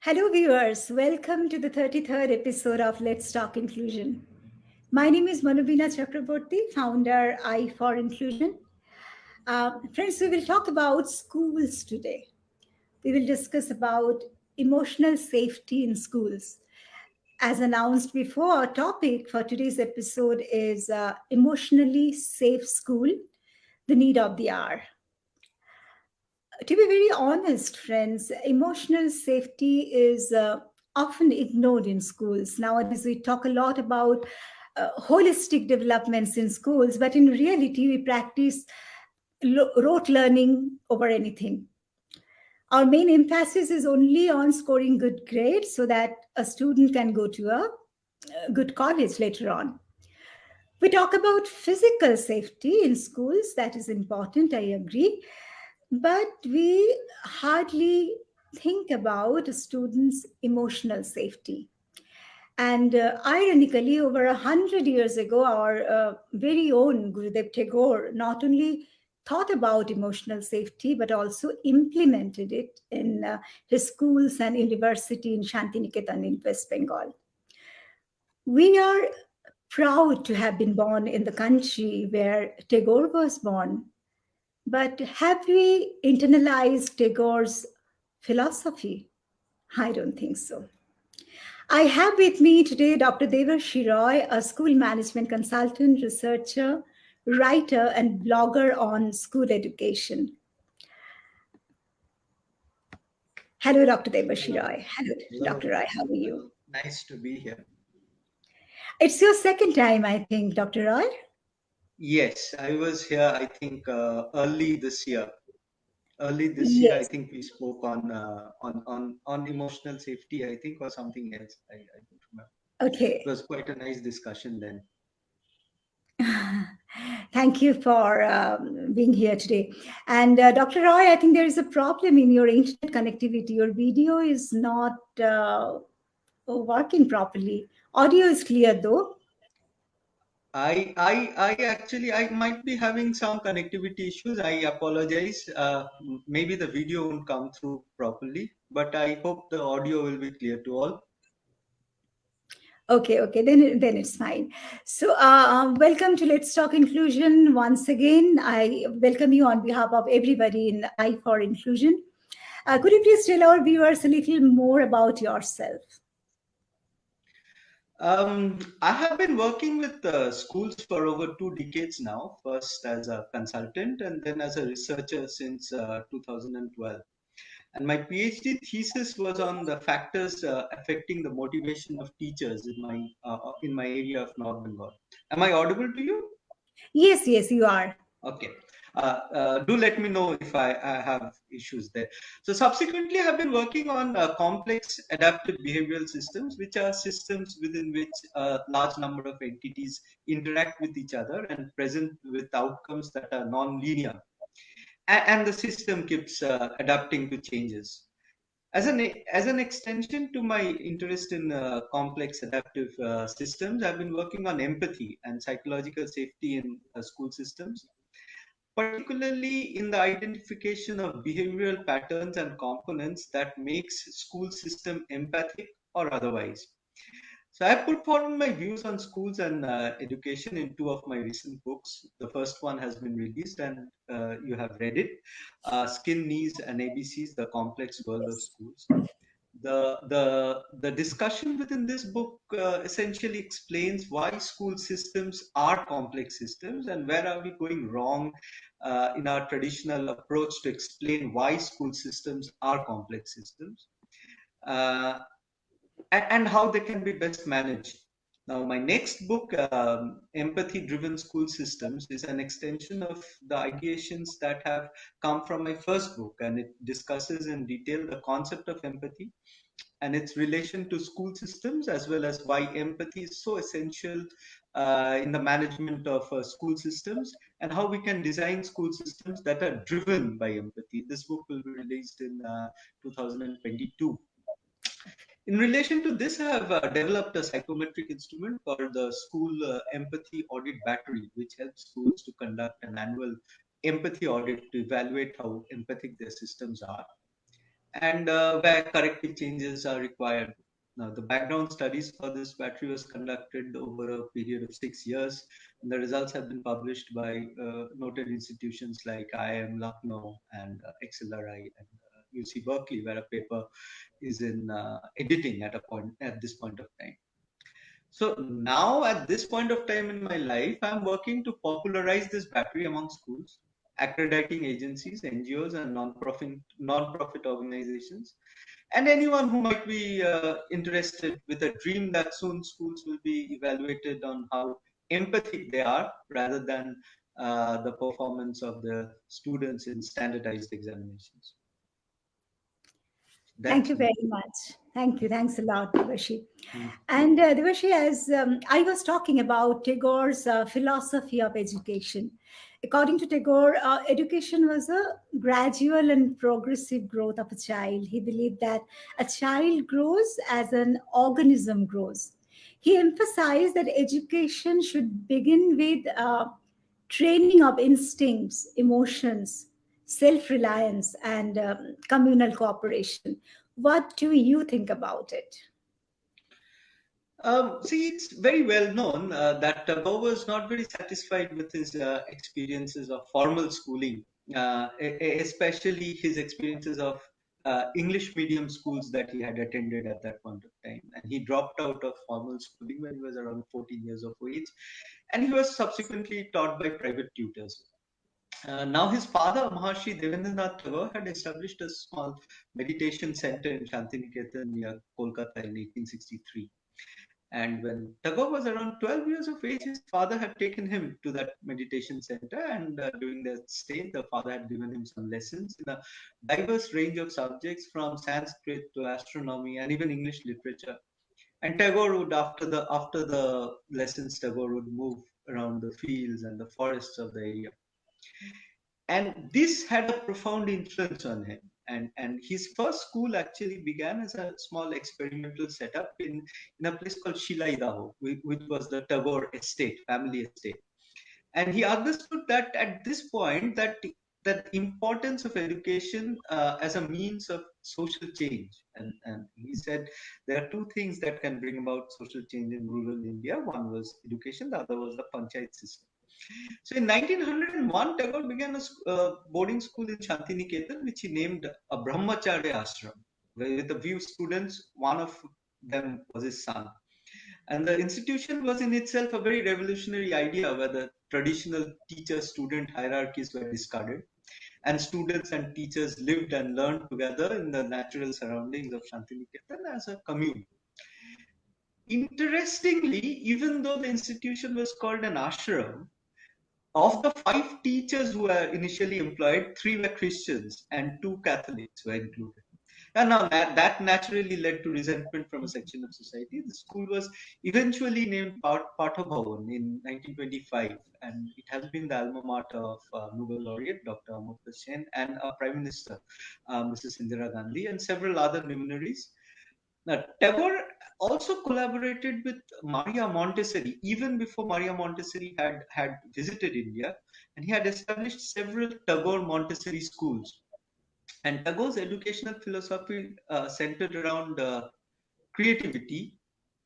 Hello, viewers. Welcome to the 33rd episode of Let's Talk Inclusion. My name is Manobina Chakraborty, founder I for Inclusion. Friends, we will talk about schools today. We will discuss about emotional safety in schools. As announced before, our topic for today's episode is emotionally safe school, the need of the hour. To be very honest, friends, emotional safety is often ignored in schools. Nowadays, we talk a lot about holistic developments in schools, but in reality, we practice rote learning over anything. Our main emphasis is only on scoring good grades so that a student can go to a good college later on. We talk about physical safety in schools, that is important, I agree. But we hardly think about a student's emotional safety. And ironically, over 100 years ago, our very own Gurudev Tagore not only thought about emotional safety, but also implemented it in his schools and university in Shantiniketan in West Bengal. We are proud to have been born in the country where Tagore was born, but have we internalized Tagore's philosophy? I don't think so. I have with me today Dr. Debarshi Roy, a school management consultant, researcher, writer, and blogger on school education. Hello, Dr. Debarshi Hello. Roy. Hello, Dr. Hello. Roy. How are you? Hello. Nice to be here. It's your second time, I think, Dr. Roy. Yes, I was here, I think, early this year. Early this year, I Yes. think we spoke on emotional safety, I think, or something else. I don't remember. It Okay. was quite a nice discussion then. Thank you for being here today. And Dr. Roy, I think there is a problem in your internet connectivity. Your video is not working properly. Audio is clear though. I might be having some connectivity issues. I apologize. Maybe the video won't come through properly, but I hope the audio will be clear to all. Okay, then it's fine. So, welcome to Let's Talk Inclusion once again. I welcome you on behalf of everybody in I for Inclusion. Could you please tell our viewers a little more about yourself? I have been working with schools for over 2 decades now, first as a consultant and then as a researcher since 2012. And my PhD thesis was on the factors affecting the motivation of teachers in my area of North Bengal. Am I audible to you? Yes, you are. Okay. Do let me know if I have issues there. So subsequently, I've been working on complex adaptive behavioral systems, which are systems within which a large number of entities interact with each other and present with outcomes that are non-linear. And the system keeps adapting to changes. As an extension to my interest in complex adaptive systems, I've been working on empathy and psychological safety in school systems, particularly in the identification of behavioral patterns and components that makes school system empathic or otherwise. So I put forward my views on schools and education in two of my recent books. The first one has been released and you have read it, Skin, Knees and ABCs, The Complex World of Schools. The discussion within this book essentially explains why school systems are complex systems and where are we going wrong in our traditional approach to explain why school systems are complex systems, uh, and how they can be best managed. Now, my next book, Empathy Driven School Systems, is an extension of the ideations that have come from my first book, and it discusses in detail the concept of empathy and its relation to school systems, as well as why empathy is so essential in the management of school systems, and how we can design school systems that are driven by empathy. This book will be released in 2022. In relation to this, I have developed a psychometric instrument called the School Empathy Audit Battery, which helps schools to conduct an annual empathy audit to evaluate how empathic their systems are. and where corrective changes are required. Now, the background studies for this battery was conducted over a period of 6 years, and the results have been published by noted institutions like IIM Lucknow and XLRI and UC Berkeley, where a paper is in editing at this point of time. So now, at this point of time in my life, I'm working to popularize this battery among schools, accrediting agencies, NGOs, and non-profit organizations, and anyone who might be interested with a dream that soon schools will be evaluated on how empathic they are rather than the performance of the students in standardized examinations. Thank That's you me. very much. Thank you. Thanks a lot, Debarshi. Mm. And Debarshi, as I was talking about Tagore's philosophy of education, according to Tagore, education was a gradual and progressive growth of a child. He believed that a child grows as an organism grows. He emphasized that education should begin with training of instincts, emotions, self reliance, and communal cooperation. What do you think about it? See, it's very well known that Tagore was not very satisfied with his experiences of formal schooling, especially his experiences of English medium schools that he had attended at that point of time. And he dropped out of formal schooling when he was around 14 years of age, and he was subsequently taught by private tutors. Now, his father, Maharshi Devendranath Tagore, had established a small meditation center in Shantiniketan near Kolkata in 1863. And when Tagore was around 12 years of age, his father had taken him to that meditation center. And during that stay, the father had given him some lessons in a diverse range of subjects from Sanskrit to astronomy and even English literature. And Tagore would, after the lessons, Tagore would move around the fields and the forests of the area. And this had a profound influence on him. And his first school actually began as a small experimental setup in a place called Shilaidaho, which was the Tagore estate, family estate. And he understood that at this point that importance of education as a means of social change. And he said there are two things that can bring about social change in rural India. One was education, the other was the panchayat system. So in 1901, Tagore began a boarding school in Shantiniketan, which he named a Brahmacharya Ashram, with a few students. One of them was his son. And the institution was in itself a very revolutionary idea where the traditional teacher-student hierarchies were discarded and students and teachers lived and learned together in the natural surroundings of Shantiniketan as a commune. Interestingly, even though the institution was called an ashram, of the 5 teachers who were initially employed, 3 were Christians and 2 Catholics were included. And now that naturally led to resentment from a section of society. The school was eventually named Pathabhavan in 1925, and it has been the alma mater of Nobel laureate Dr. Amartya Sen and Prime Minister Mrs. Indira Gandhi and several other luminaries. Now, Tagore also collaborated with Maria Montessori even before Maria Montessori had visited India, and he had established several Tagore Montessori schools. And Tagore's educational philosophy centered around creativity,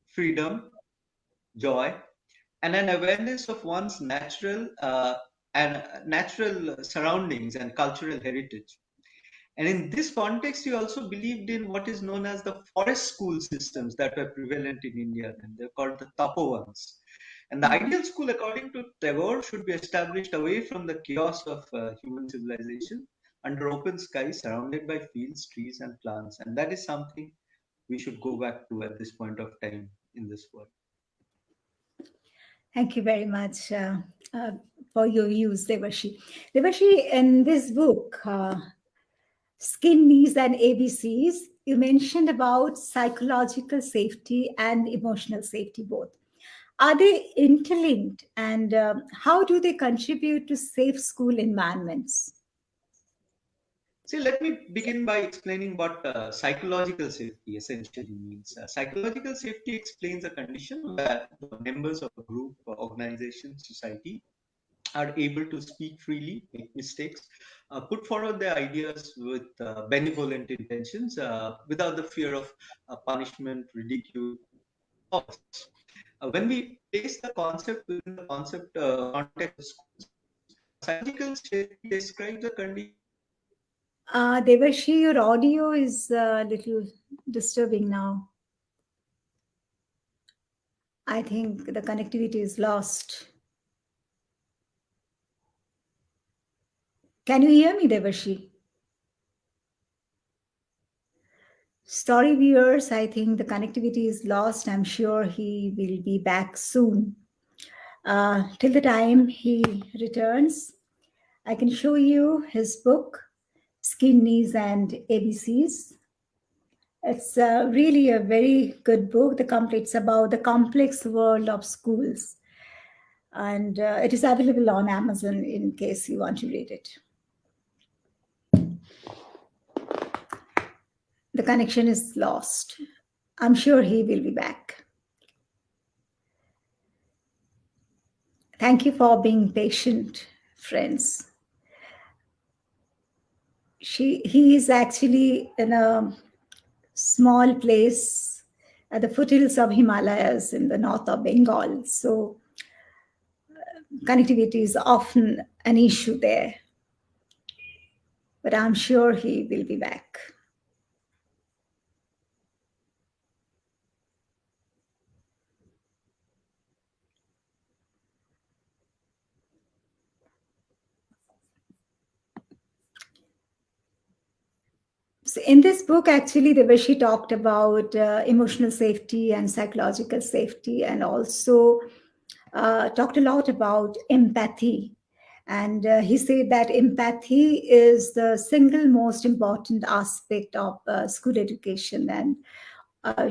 freedom, joy, and an awareness of one's natural surroundings and cultural heritage. And in this context, he also believed in what is known as the forest school systems that were prevalent in India, and they're called the Tapovans. And the ideal school, according to Tagore, should be established away from the chaos of human civilization under open sky, surrounded by fields, trees, and plants. And that is something we should go back to at this point of time in this world. Thank you very much uh, for your views, Devashi. Devashi, in this book, Skin, Knees, and ABCs, you mentioned about psychological safety and emotional safety both. Are they interlinked, and how do they contribute to safe school environments? See, let me begin by explaining what psychological safety essentially means. Psychological safety explains a condition where the members of a group, organization, society are able to speak freely, make mistakes, put forward their ideas with benevolent intentions without the fear of punishment, ridicule, all this. When we place the concept within the concept context of schools, psychological safety describes a condition where Devarshi, your audio is a little disturbing now. I think the connectivity is lost. Can you hear me, Devarshi? Story viewers, I think the connectivity is lost. I'm sure he will be back soon. Till the time he returns, I can show you his book, Skin, Knees, and ABCs. It's really a very good book. It's about the complex world of schools. And it is available on Amazon in case you want to read it. The connection is lost. I'm sure he will be back. Thank you for being patient, friends. He is actually in a small place at the foothills of Himalayas in the north of Bengal. So connectivity is often an issue there. But I'm sure he will be back. So in this book, actually, Debarshi talked about emotional safety and psychological safety, and also talked a lot about empathy. And he said that empathy is the single most important aspect of school education. And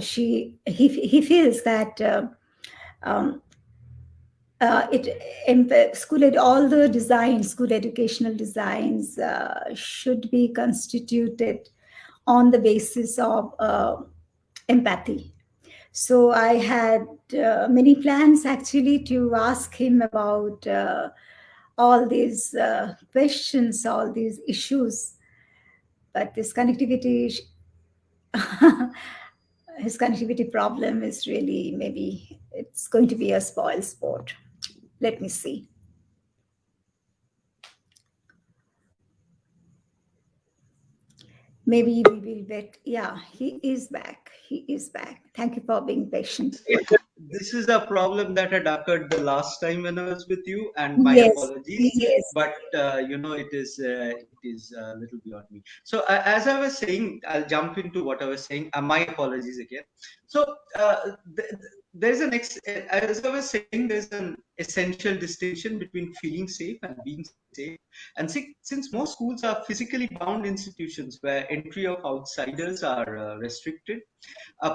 he feels that um, all the designs, school educational designs, should be constituted on the basis of empathy. So I had many plans actually to ask him about all these questions, all these issues, but this connectivity, his connectivity problem is really, maybe it's going to be a spoil sport. Let me see. Maybe we will bet. Yeah, he is back. He is back. Thank you for being patient. this is a problem that had occurred the last time when I was with you, and my Yes, apologies. yes. But it is a little beyond me. So as I was saying, I'll jump into what I was saying. My apologies again. So there's as I was saying, there's an essential distinction between feeling safe and being safe. And since most schools are physically bound institutions where entry of outsiders are restricted,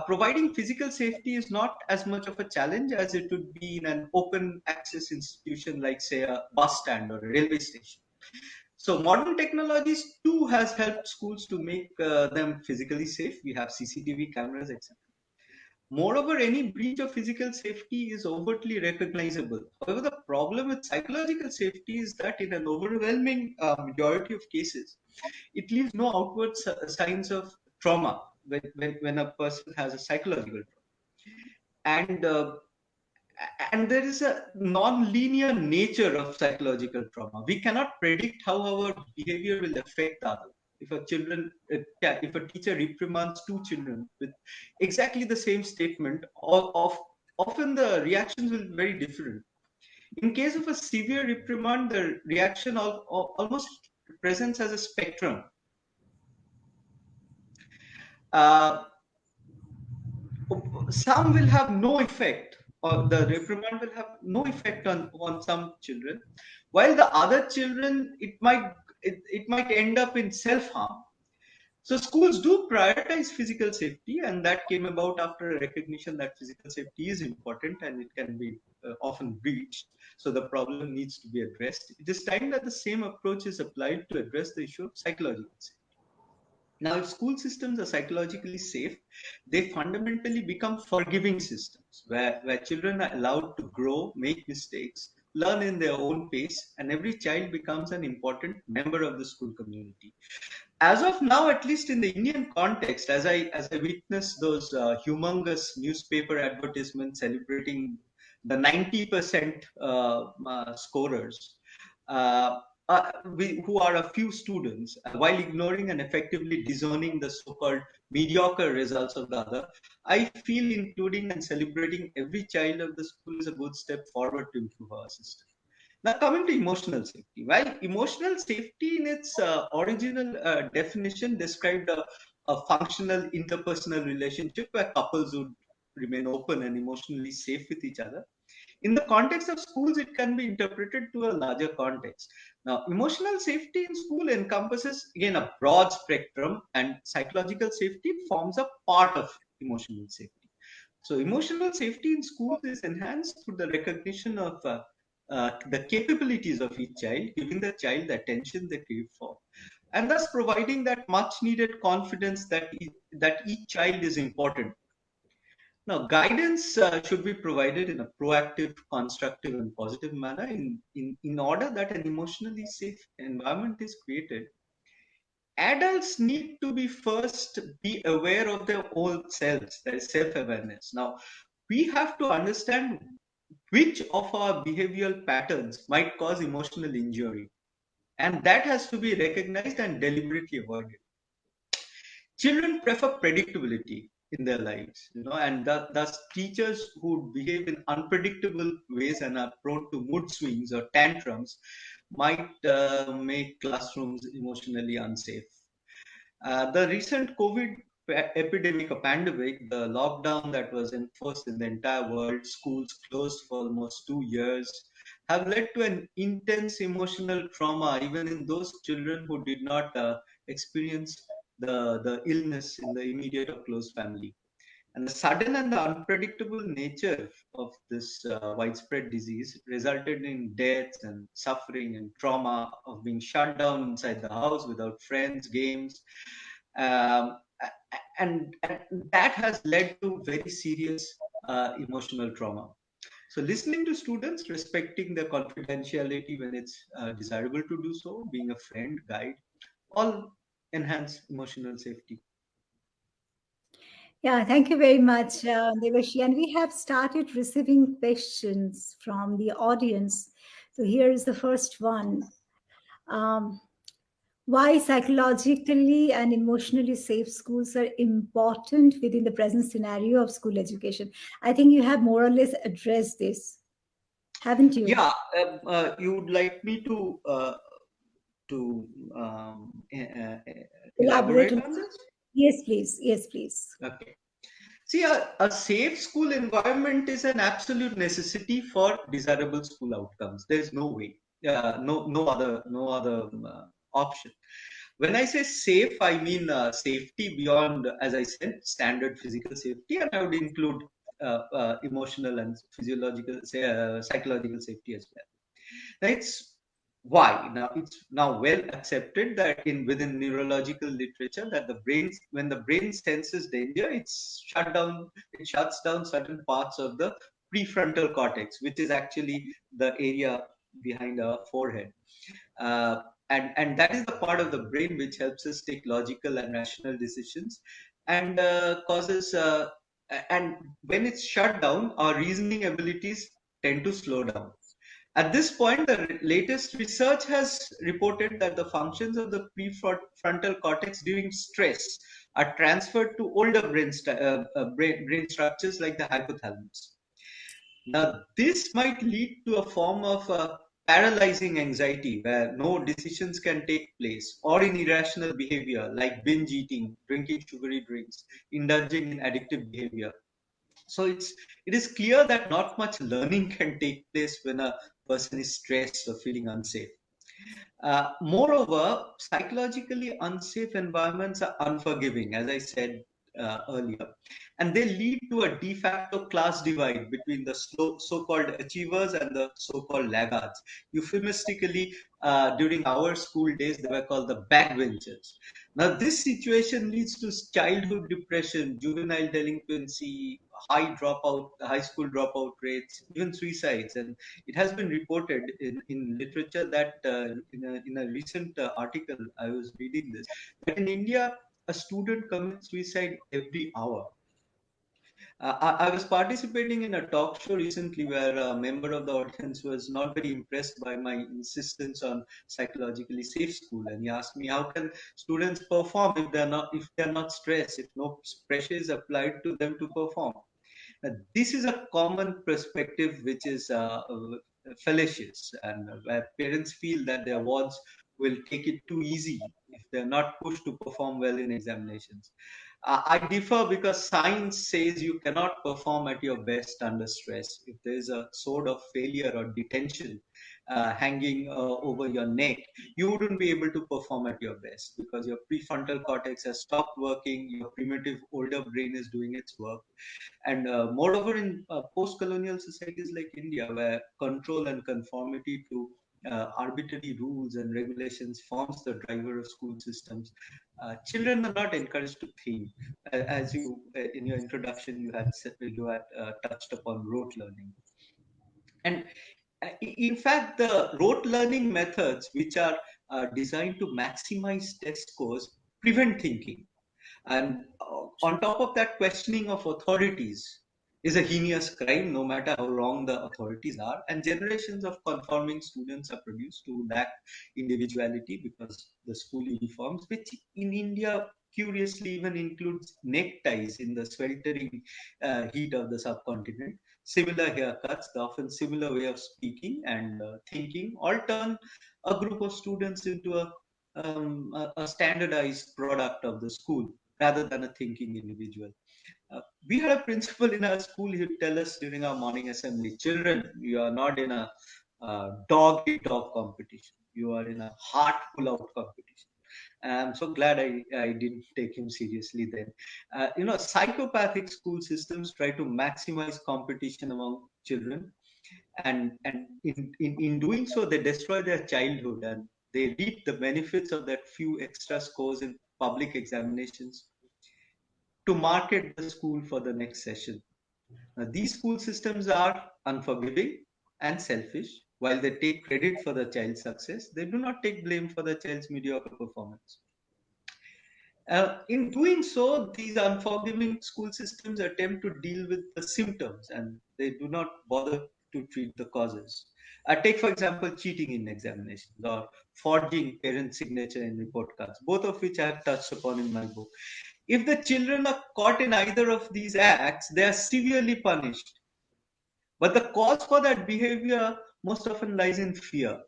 providing physical safety is not as much of a challenge as it would be in an open access institution like, say, a bus stand or a railway station. So modern technologies too has helped schools to make them physically safe. We have CCTV cameras, etc. Moreover, any breach of physical safety is overtly recognizable. However, the problem with psychological safety is that in an overwhelming majority of cases, it leaves no outward signs of trauma when a person has a psychological trauma. And there is a non-linear nature of psychological trauma. We cannot predict how our behavior will affect the other. If a teacher reprimands two children with exactly the same statement, often the reactions will be very different. In case of a severe reprimand, the reaction almost presents as a spectrum. Uh, some will have no effect, or the reprimand will have no effect on some children, while the other children, it might end up in self-harm. So schools do prioritize physical safety, and that came about after a recognition that physical safety is important and it can be often breached. So the problem needs to be addressed. It is time that the same approach is applied to address the issue of psychological safety. Now, if school systems are psychologically safe, they fundamentally become forgiving systems where children are allowed to grow, make mistakes, learn in their own pace, and every child becomes an important member of the school community. As of now, at least in the Indian context, as I witness those humongous newspaper advertisements celebrating the 90% scorers, uh, who are a few students, while ignoring and effectively disowning the so-called mediocre results of the other, I feel including and celebrating every child of the school is a good step forward to improve our system. Now, coming to emotional safety. While emotional safety in its original definition described a functional interpersonal relationship where couples would remain open and emotionally safe with each other, in the context of schools, it can be interpreted to a larger context. Now, emotional safety in school encompasses, again, a broad spectrum, and psychological safety forms a part of emotional safety. So, emotional safety in schools is enhanced through the recognition of the capabilities of each child, giving the child the attention they crave for, and thus providing that much needed confidence that each child is important. Now, guidance should be provided in a proactive, constructive, and positive manner in order that an emotionally safe environment is created. Adults need to be first be aware of their own selves, their self-awareness. Now, we have to understand which of our behavioral patterns might cause emotional injury, and that has to be recognized and deliberately avoided. Children prefer predictability in their lives, and thus teachers who behave in unpredictable ways and are prone to mood swings or tantrums might make classrooms emotionally unsafe. The recent COVID epidemic or pandemic, the lockdown that was enforced in the entire world, schools closed for almost 2 years, have led to an intense emotional trauma, even in those children who did not experience the illness in the immediate or close family. And the sudden and the unpredictable nature of this widespread disease resulted in deaths and suffering and trauma of being shut down inside the house without friends, games. Um, and, and that has led to very serious emotional trauma. So, listening to students, respecting their confidentiality when it's desirable to do so, being a friend, guide, all enhance emotional safety. Yeah, thank you very much, Debarshi. And we have started receiving questions from the audience. So here is the first one. Um, why psychologically and emotionally safe schools are important within the present scenario of school education? I think you have more or less addressed this, haven't you? Yeah, you would like me to Elaborate elaborate on on this. this? Yes, please. Yes, please. Okay. See, a safe school environment is an absolute necessity for desirable school outcomes. There's no way, no other option. When I say safe, I mean safety beyond, as I said, standard physical safety, and I would include emotional and psychological safety as well. Now, it's now well accepted that in within neurological literature that when the brain senses danger, it shuts down certain parts of the prefrontal cortex, which is actually the area behind our forehead. Uh, and that is the part of the brain which helps us take logical and rational decisions and causes and when it's shut down, our reasoning abilities tend to slow down. At this point, the latest research has reported that the functions of the prefrontal cortex during stress are transferred to older brain structures like the hypothalamus. Now, this might lead to a form of paralyzing anxiety where no decisions can take place, or in irrational behavior like binge eating, drinking sugary drinks, indulging in addictive behavior. So it is clear that not much learning can take place when a person is stressed or feeling unsafe. Moreover, psychologically unsafe environments are unforgiving. As I said, earlier, and they lead to a de facto class divide between the so-called achievers and the so-called laggards. Euphemistically, during our school days, they were called the backbenchers. Now, this situation leads to childhood depression, juvenile delinquency, high school dropout rates, even suicides. And it has been reported in literature that in a recent article I was reading this, that in India, a student commits suicide every hour. I was participating in a talk show recently where a member of the audience was not very impressed by my insistence on psychologically safe school, and he asked me, "How can students perform if they're not stressed, if no pressure is applied to them to perform?" This is a common perspective which is fallacious, and where parents feel that their wards will take it too easy if they're not pushed to perform well in examinations. I differ because science says you cannot perform at your best under stress. If there is a sword of failure or detention hanging over your neck, you wouldn't be able to perform at your best because your prefrontal cortex has stopped working, your primitive older brain is doing its work. And moreover, in post-colonial societies like India, where control and conformity to arbitrary rules and regulations forms the driver of school systems, children are not encouraged to think. As you, in your introduction, you had touched upon rote learning, and in fact, the rote learning methods, which are designed to maximize test scores, prevent thinking. And on top of that, questioning of authorities is a heinous crime, no matter how wrong the authorities are. And generations of conforming students are produced who lack individuality because the school uniforms, which in India curiously even includes neckties in the sweltering heat of the subcontinent, similar haircuts, the often similar way of speaking and thinking, all turn a group of students into a standardized product of the school rather than a thinking individual. We had a principal in our school who would tell us during our morning assembly, "Children, you are not in a dog eat dog competition. You are in a heart pull out competition." And I'm so glad I didn't take him seriously then. Psychopathic school systems try to maximize competition among children, and in doing so, they destroy their childhood and they reap the benefits of that few extra scores in public examinations to market the school for the next session. Now, these school systems are unforgiving and selfish. While they take credit for the child's success, they do not take blame for the child's mediocre performance. In doing so, these unforgiving school systems attempt to deal with the symptoms and they do not bother to treat the causes. Take, for example, cheating in examinations or forging parent signature in report cards, both of which I have touched upon in my book. If the children are caught in either of these acts, they are severely punished. But the cause for that behavior most often lies in fear.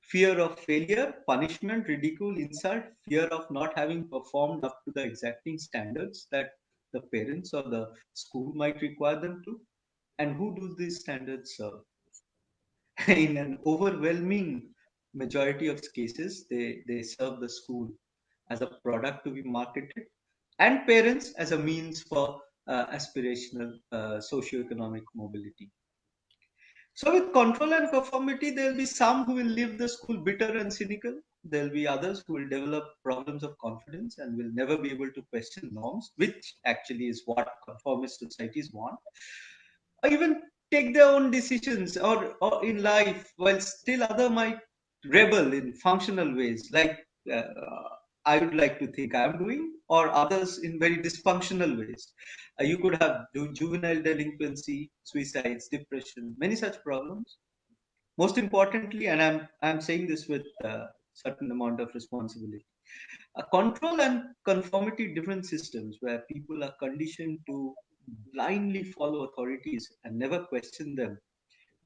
Fear of failure, punishment, ridicule, insult, fear of not having performed up to the exacting standards that the parents or the school might require them to. And who do these standards serve? In an overwhelming majority of cases, they serve the school as a product to be marketed and parents as a means for aspirational socioeconomic mobility. So, with control and conformity, there will be some who will leave the school bitter and cynical. There will be others who will develop problems of confidence and will never be able to question norms, which actually is what conformist societies want, or even take their own decisions or in life, while still other might rebel in functional ways, like uh, I would like to think I'm doing, or others in very dysfunctional ways. You could have juvenile delinquency, suicides, depression, many such problems. Most importantly, and I'm saying this with a certain amount of responsibility, control and conformity different systems where people are conditioned to blindly follow authorities and never question them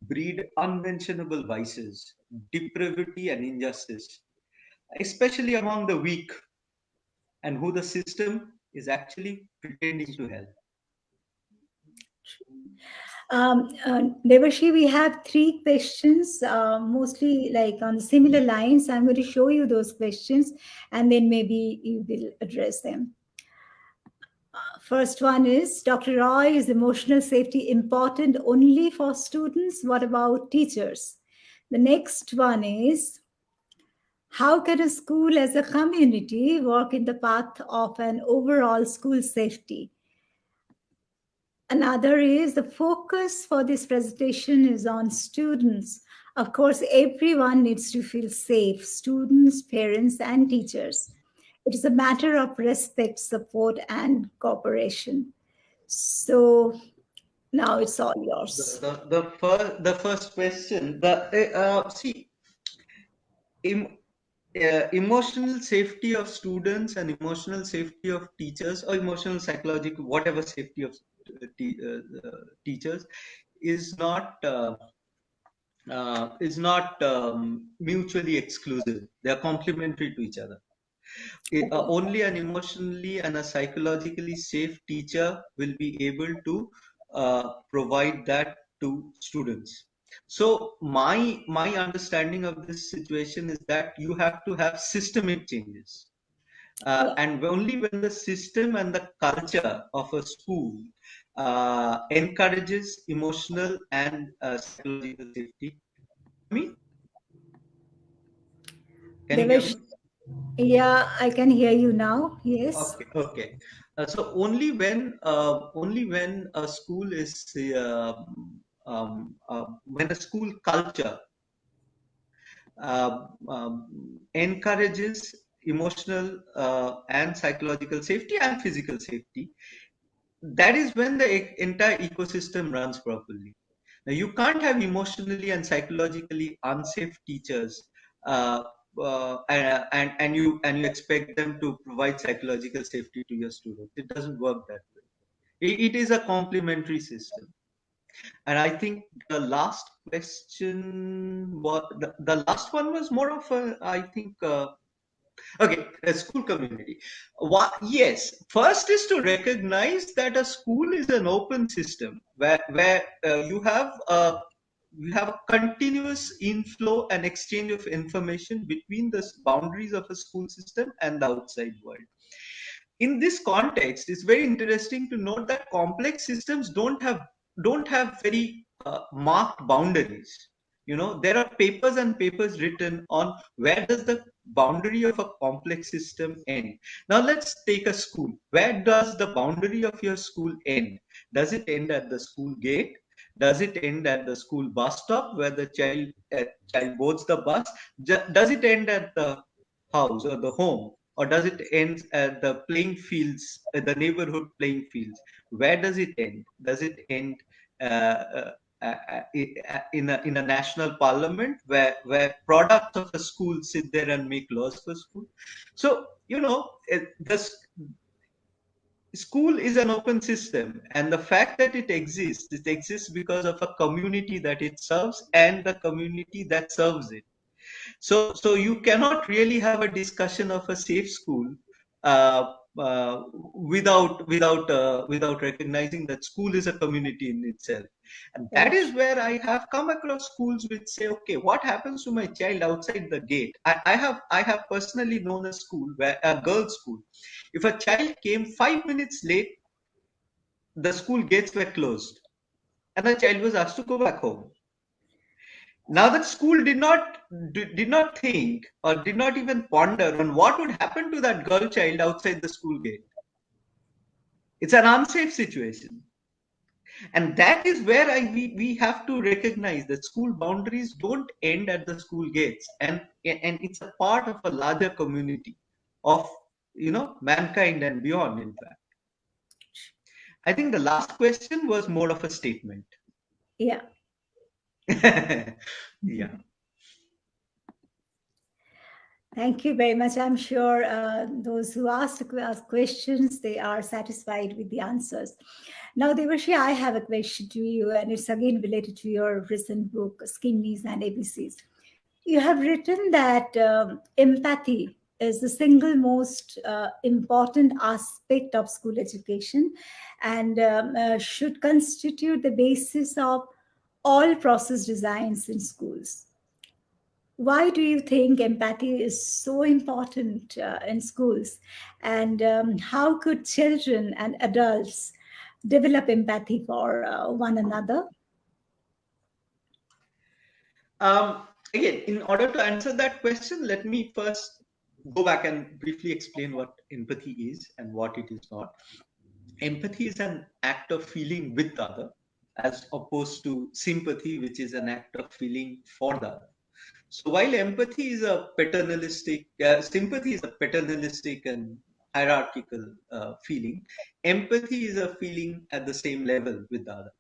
breed unmentionable vices, depravity, and injustice, especially among the weak and who the system is actually pretending to help. Debarshi, we have three questions, mostly like on similar lines. I'm going to show you those questions and then maybe you will address them. First one is Dr. Roy, is emotional safety important only for students? What about teachers? The next one is, how can a school as a community work in the path of an overall school safety? Another is, the focus for this presentation is on students. Of course, everyone needs to feel safe, students, parents, and teachers. It is a matter of respect, support, and cooperation. So now it's all yours. The first question, see, em, emotional safety of students and emotional safety of teachers, or emotional psychological, whatever safety of teachers, is not mutually exclusive. They are complementary to each other. Only an emotionally and a psychologically safe teacher will be able to provide that to students. So my understanding of this situation is that you have to have systemic changes, Yeah. and only when the system and the culture of a school encourages emotional and psychological safety. Can you hear me? Can you hear Devesh, me? yeah, I can hear you now. Yes. Okay, okay. So only when a school is when a school culture encourages emotional and psychological safety and physical safety, that is when the entire ecosystem runs properly. Now, you can't have emotionally and psychologically unsafe teachers, uh, and you expect them to provide psychological safety to your students. It doesn't work that way. It is a complementary system. And I think the last question, the last one was more of a, I think, okay, a school community. Yes, first is to recognize that a school is an open system where you have a continuous inflow and exchange of information between the boundaries of a school system and the outside world. In this context, it's very interesting to note that complex systems don't have very marked boundaries. There are papers and papers written on where does the boundary of a complex system end. Now let's take a school. Where does the boundary of your school end? Does it end at the school gate? Does it end at the school bus stop where the child boards the bus? Does it end at the house or the home, or does it end at the playing fields, at the neighborhood playing fields? Where does it end? Does it end in a national parliament where products of a school sit there and make laws for school? So the school is an open system, and the fact that it exists because of a community that it serves and the community that serves it. So you cannot really have a discussion of a safe school uh, without recognizing that school is a community in itself. And that is Yes. where I have come across schools which say, okay, what happens to my child outside the gate? I have personally known a school, where a girls' school. If a child came 5 minutes late, the school gates were closed, and the child was asked to go back home. Now that school did not think or did not even ponder on what would happen to that girl child outside the school gate. It's an unsafe situation. And that is where we have to recognize that school boundaries don't end at the school gates. And it's a part of a larger community of mankind and beyond, in fact. I think the last question was more of a statement. Yeah. Yeah. Thank you very much. I'm sure those who asked questions, they are satisfied with the answers. Now, Devarshi, I have a question to you, and it's again related to your recent book, Skinnies and ABCs. You have written that empathy is the single most important aspect of school education, and should constitute the basis of all process designs in schools. Why do you think empathy is so important in schools? And how could children and adults develop empathy for one another? Again, in order to answer that question, let me first go back and briefly explain what empathy is and what it is not. Empathy is an act of feeling with the other, as opposed to sympathy, which is an act of feeling for the other. So while empathy is a paternalistic, sympathy is a paternalistic and hierarchical feeling, empathy is a feeling at the same level with the other.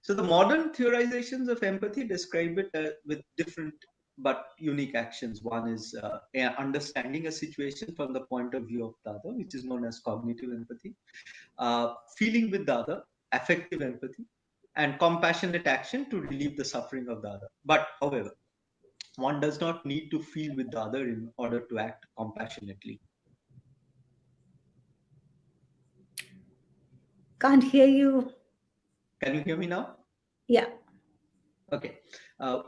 So the modern theorizations of empathy describe it with different but unique actions. One is understanding a situation from the point of view of the other, which is known as cognitive empathy, feeling with the other, affective empathy, and compassionate action to relieve the suffering of the other. But however, one does not need to feel with the other in order to act compassionately. Can't hear you. Can you hear me now? Yeah. Okay. Uh,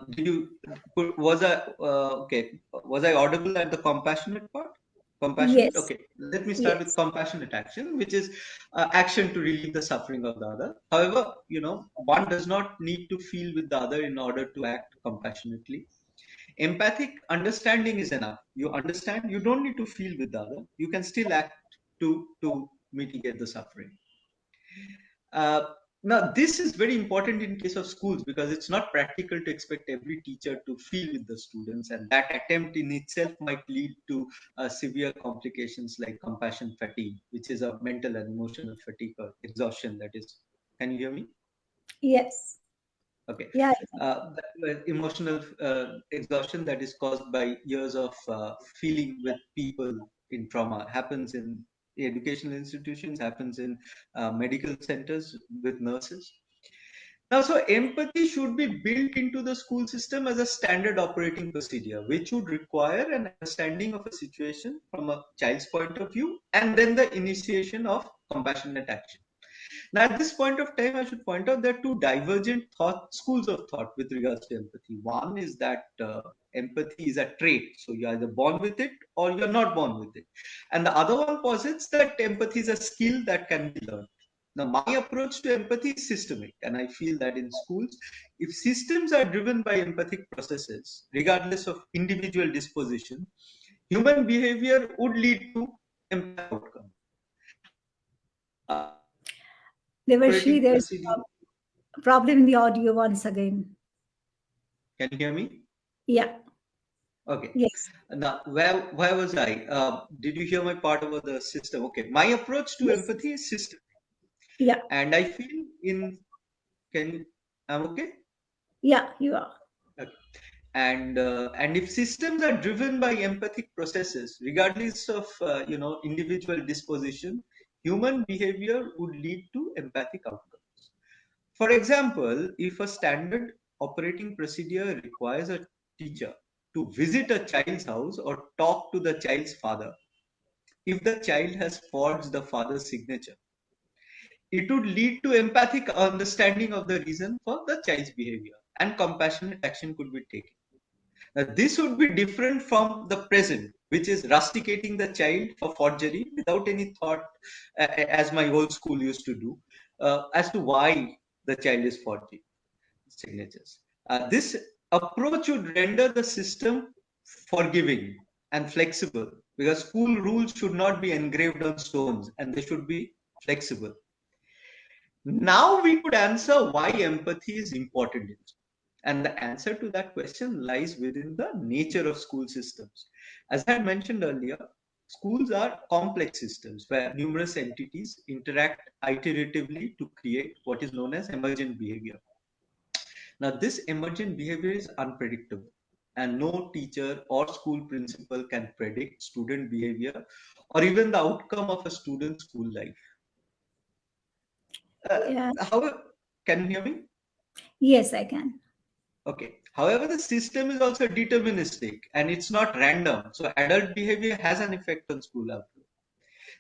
did you was I okay? Was I audible at the compassionate part? Compassionate. Yes. Okay. Let me start with Yes. compassionate action, which is action to relieve the suffering of the other. However, one does not need to feel with the other in order to act compassionately. Empathic understanding is enough. You understand. You don't need to feel with the other. You can still act to mitigate the suffering. Uh, Now, this is very important in case of schools because it's not practical to expect every teacher to feel with the students, and that attempt in itself might lead to severe complications like compassion fatigue, which is a mental and emotional fatigue or exhaustion. That is, can you hear me? Yes. Okay. Yeah. Emotional exhaustion that is caused by years of feeling with people in trauma happens in educational institutions, happens in medical centers with nurses. Now, so empathy should be built into the school system as a standard operating procedure, which would require an understanding of a situation from a child's point of view and then the initiation of compassionate action. Now, at this point of time, I should point out there are two divergent schools of thought with regards to empathy. One is that empathy is a trait, so you're either born with it or you're not born with it. And the other one posits that empathy is a skill that can be learned. Now, my approach to empathy is systemic, and I feel that in schools, if systems are driven by empathic processes, regardless of individual disposition, human behavior would lead to empathic outcome. Debarshi, Operating there's procedure. a problem in the audio once again. Can you hear me? Yeah. Okay. Yes. Now, where was I? Did you hear my part about the system? Okay. My approach to Yes. empathy is system, Yeah. and I feel in can I'm okay. Yeah, you are. Okay. And if systems are driven by empathic processes, regardless of individual disposition, human behavior would lead to empathic outcomes. For example, if a standard operating procedure requires a teacher to visit a child's house or talk to the child's father, if the child has forged the father's signature, it would lead to empathic understanding of the reason for the child's behavior and compassionate action could be taken. Now, this would be different from the present, which is rusticating the child for forgery without any thought, as my old school used to do, as to why the child is forging signatures. This approach would render the system forgiving and flexible because school rules should not be engraved on stones and they should be flexible. Now we could answer why empathy is important in school. And the answer to that question lies within the nature of school systems. As I had mentioned earlier, schools are complex systems where numerous entities interact iteratively to create what is known as emergent behavior. Now, this emergent behavior is unpredictable, and no teacher or school principal can predict student behavior or even the outcome of a student's school life. Yeah. However, can you hear me? Yes, I can. Okay. However, the system is also deterministic and it's not random. So, adult behavior has an effect on school outcome.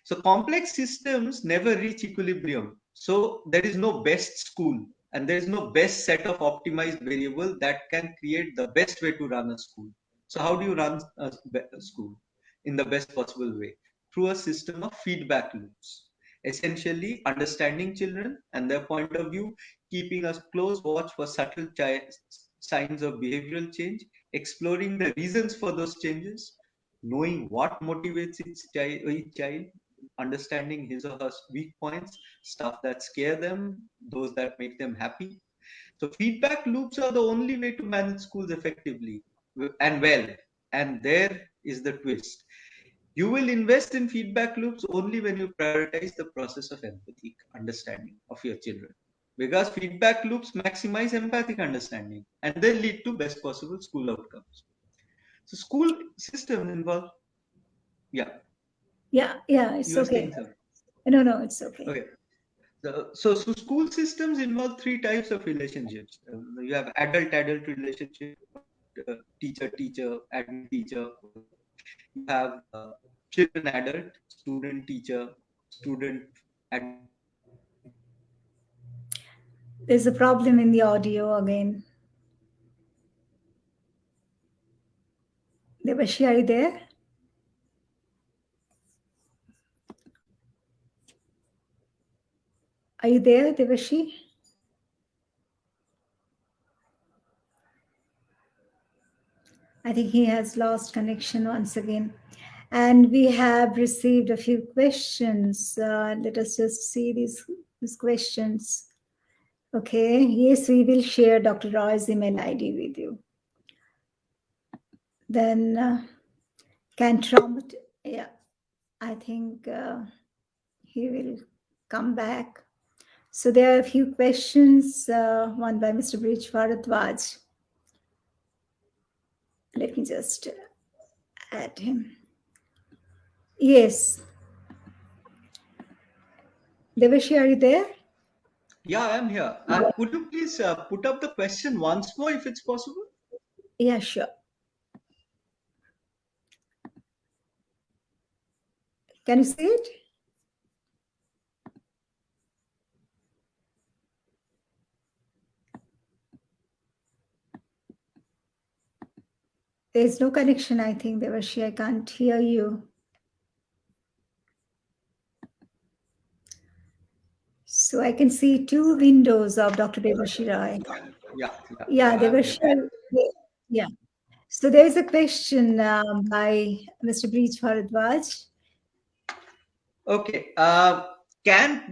So, complex systems never reach equilibrium. So, there is no best school. and there is no best set of optimized variable that can create the best way to run a school. So how do you run a school in the best possible way? Through a system of feedback loops, essentially understanding children and their point of view, keeping a close watch for subtle signs of behavioral change, exploring the reasons for those changes, knowing what motivates each child, understanding his or her weak points, stuff that scare them, those that make them happy. So feedback loops are the only way to manage schools effectively and well. And there is the twist. You will invest in feedback loops only when you prioritize the process of empathic understanding of your children. Because feedback loops maximize empathic understanding and they lead to best possible school outcomes. So school system involve, yeah, Yeah, it's you are okay. saying something. No, it's okay. Okay. So school systems involve three types of relationships. You have adult-adult relationship, teacher-teacher, admin-teacher. You have children-adult, student-teacher, student-admin. There's a problem in the audio again. Debashi, are you there? Are you there, Debashi? I think he has lost connection once again. And we have received a few questions. Let us just see these questions. Okay. Yes, we will share Dr. Roy's email ID with you. Then can trauma? Yeah, I think he will come back. So there are a few questions. One by Mr. Bridge Bharadwaj. Let me just add him. Yes. Devashi, are you there? Yeah, I am here. Could you please put up the question once more if it's possible? Yeah, sure. Can you see it? There's no connection, I think, Devashi. I can't hear you. So I can see two windows of Dr. Devashi Rai. Yeah, I'm Devashi. here. Yeah. So there is a question by Mr. Breach Bharadwaj. Okay. Can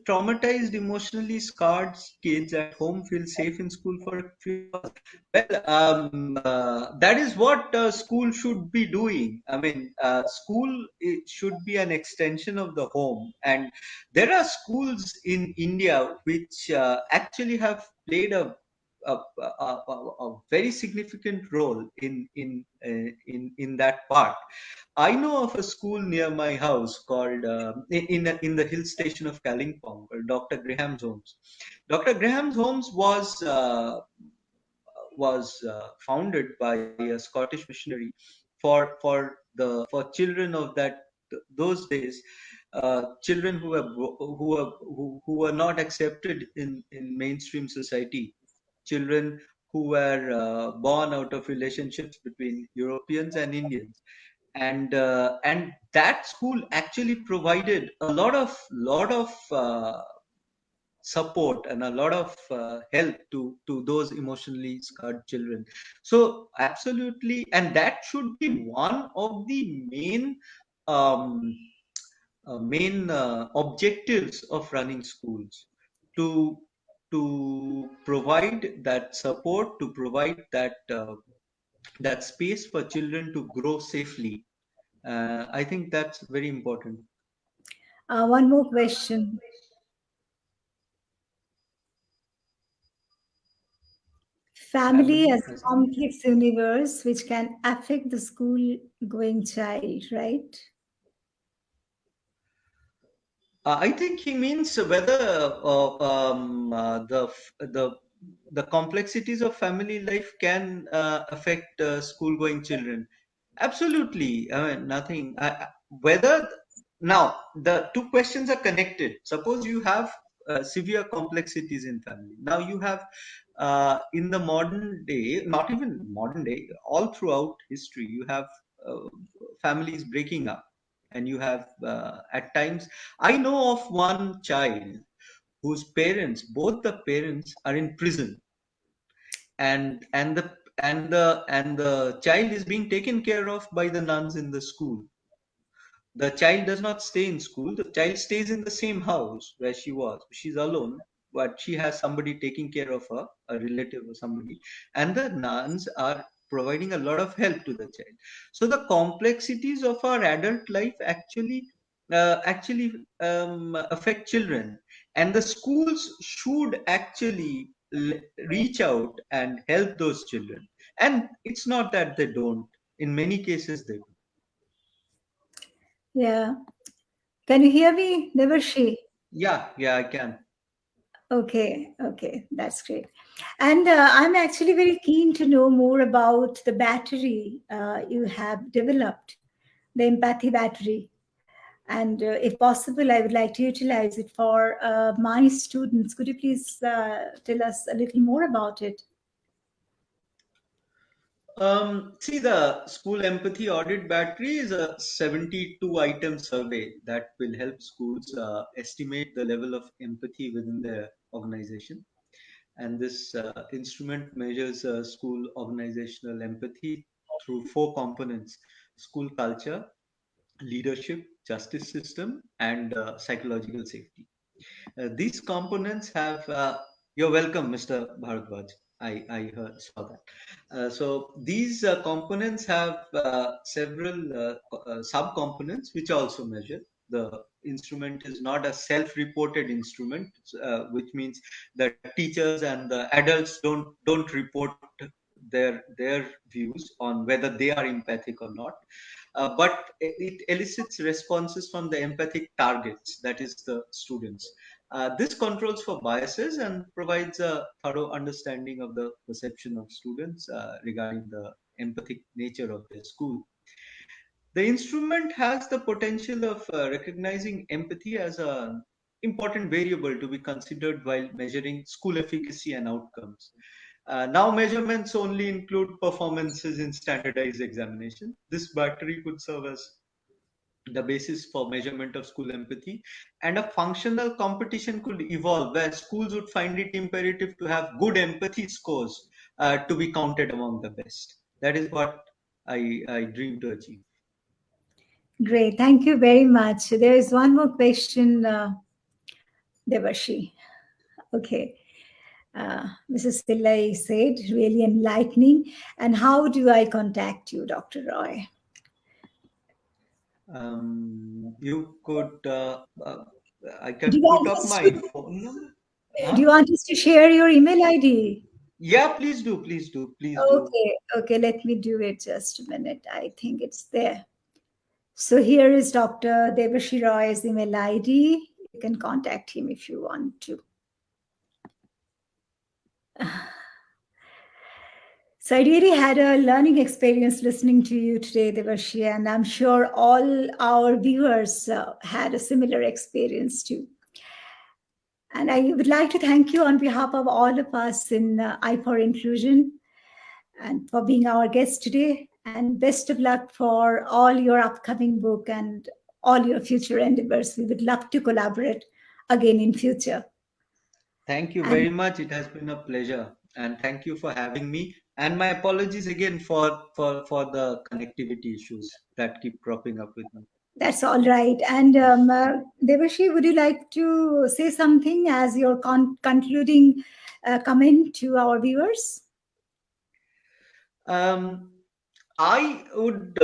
traumatized, emotionally scarred kids at home feel safe in school for a few hours? Well, that is what school should be doing. I mean, school it should be an extension of the home, and there are schools in India which actually have played a very significant role in that part. I know of a school near my house called in the hill station of Kalimpong called Dr. Graham's Homes. Dr. Graham's Homes was founded by a Scottish missionary for children of those days, children who were not accepted in mainstream society, children who were born out of relationships between Europeans and Indians, and that school actually provided a lot of support and a lot of help to those emotionally scarred children. So absolutely, and that should be one of the um, main objectives of running schools, to provide that support, to provide that space for children to grow safely. I think that's very important. One more question. Family Family as a as complex universe which can affect the school going child, right? I think he means whether the complexities of family life can affect school-going children. Absolutely. I mean, whether now the two questions are connected. Suppose you have severe complexities in family. Now you have in the modern day, not even modern day, all throughout history, you have uh, families breaking up, and you have at times. I know of one child whose parents, both the parents, are in prison, and the child is being taken care of by the nuns in the school. The child does not stay in school. The child stays in the same house where she was. She's alone, but she has somebody taking care of her, a relative or somebody. And the nuns are providing a lot of help to the child. So the complexities of our adult life actually affect children, and the schools should actually reach out and help those children. And it's not that they don't. In many cases, they do. Yeah. Can you hear me, Debarshi? Yeah, yeah, I can. Okay, okay, that's great. And I'm actually very keen to know more about the battery you have developed, the empathy battery. And if possible, I would like to utilize it for my students. Could you please tell us a little more about it? See, the school empathy audit battery is a 72 item survey that will help schools estimate the level of empathy within their organization. And this instrument measures school organizational empathy through four components: school culture, leadership, justice system, and psychological safety. These components have, you're welcome, Mr. Bharadwaj. I saw that. So these components have several sub-components which are also measured. The instrument is not a self-reported instrument, which means the teachers and the adults don't report their views on whether they are empathic or not, but it elicits responses from the empathic targets, that is the students. This controls for biases and provides a thorough understanding of the perception of students regarding the empathic nature of their school. The instrument has the potential of recognizing empathy as an important variable to be considered while measuring school efficacy and outcomes. Now, measurements only include performances in standardized examination. This battery could serve as the basis for measurement of school empathy, and a functional competition could evolve where schools would find it imperative to have good empathy scores to be counted among the best. That is what I dream to achieve. Great, thank you very much. There is one more question, Devashi. Okay. Mrs. Pillai said, really enlightening. And how do I contact you, Dr. Roy? You could, I Do can you put want up us my to, phone number. do you Huh? want us to share your email ID? Yeah, please do, please do, please do. Okay, okay, let me do it just a minute. I think it's there. So here is Dr. Debashi Roy's email ID. You can contact him if you want to. So I really had a learning experience listening to you today, Debashi, and I'm sure all our viewers had a similar experience too. And I would like to thank you on behalf of all of us in I for Inclusion and for being our guest today. And best of luck for all your upcoming book and all your future endeavors. We would love to collaborate again in future. Thank you And very much. It has been a pleasure, and thank you for having me. And my apologies again for the connectivity issues that keep cropping up with me. that's all right. And Devashi, would you like to say something as your concluding comment to our viewers? Um, I would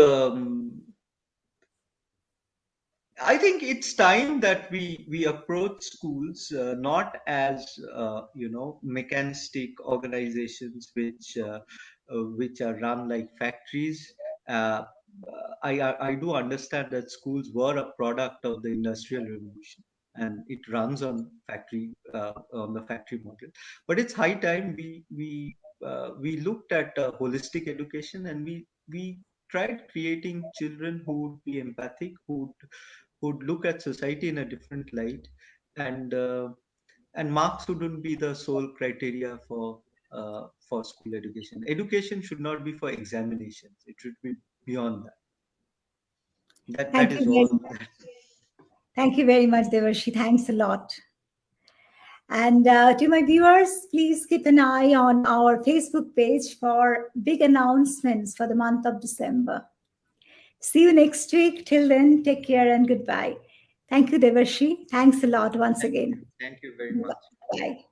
I think it's time that we approach schools not as mechanistic organizations which are run like factories. Uh, I do understand that schools were a product of the Industrial Revolution, and it runs on the factory model. But it's high time we looked at holistic education, and we tried creating children who would be empathic, who would look at society in a different light, and and marks shouldn't be the sole criteria for school education. Education should not be for examinations. It should be beyond that. That Thank you is very all. much. Thank you very much, Debarshi. Thanks a lot. And to my viewers, please keep an eye on our Facebook page for big announcements for the month of December. See you next week. Till then, take care and goodbye. Thank you, Debarshi. Thanks a lot once again. Thank you very much. Bye.